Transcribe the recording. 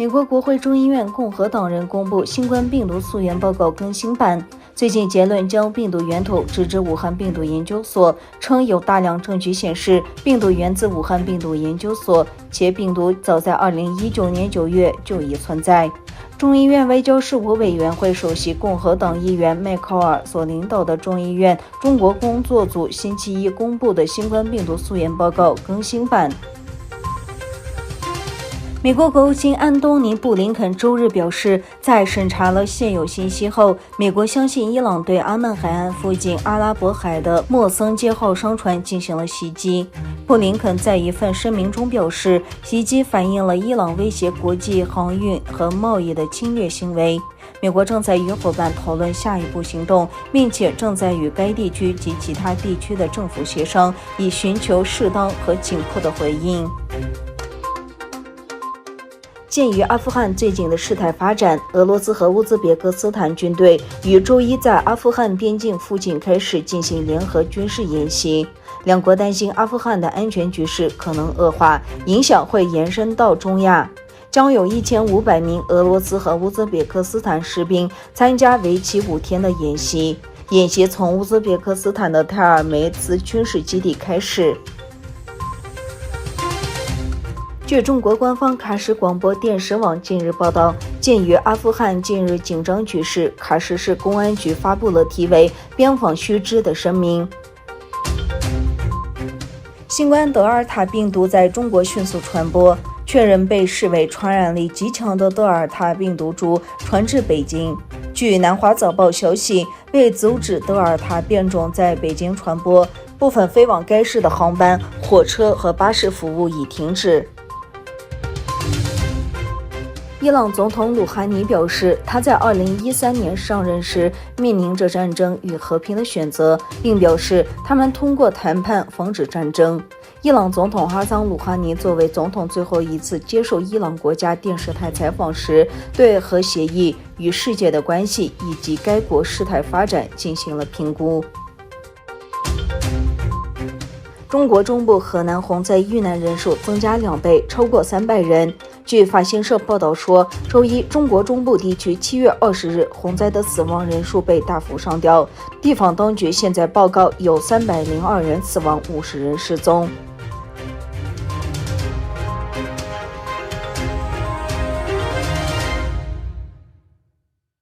美国国会众议院共和党人公布新冠病毒溯源报告更新版，最近结论将病毒源头直指武汉病毒研究所，称有大量证据显示病毒源自武汉病毒研究所，且病毒早在2019年9月就已存在。众议院外交事务委员会首席共和党议员麦考尔所领导的众议院中国工作组星期一公布的新冠病毒溯源报告更新版。美国国务卿安东尼·布林肯周日表示，在审查了现有信息后，美国相信伊朗对阿曼海岸附近阿拉伯海的莫森街号商船进行了袭击。布林肯在一份声明中表示，袭击反映了伊朗威胁国际航运和贸易的侵略行为。美国正在与伙伴讨论下一步行动，并且正在与该地区及其他地区的政府协商，以寻求适当和紧迫的回应。鉴于阿富汗最近的事态发展，俄罗斯和乌兹别克斯坦军队于周一在阿富汗边境附近开始进行联合军事演习。两国担心阿富汗的安全局势可能恶化，影响会延伸到中亚。将有1500名俄罗斯和乌兹别克斯坦士兵参加为期5天的演习。演习从乌兹别克斯坦的泰尔梅茨军事基地开始。据中国官方喀什广播电视网近日报道，鉴于阿富汗近日紧张局势，喀什市公安局发布了题为“边防须知”的声明。新冠德尔塔病毒在中国迅速传播，确认被视为传染力极强的德尔塔病毒株传至北京。据南华早报消息，为阻止德尔塔变种在北京传播，部分飞往该市的航班、火车和巴士服务已停止。伊朗总统鲁哈尼表示，他在2013年上任时面临着战争与和平的选择，并表示他们通过谈判防止战争。伊朗总统哈桑·鲁哈尼作为总统最后一次接受伊朗国家电视台采访时，对核协议与世界的关系以及该国事态发展进行了评估。中国中部河南洪灾遇难人数增加2倍，超过300人。据法新社报道说，周一中国中部地区7月20日洪灾的死亡人数被大幅上调，地方当局现在报告有302人死亡，50人失踪。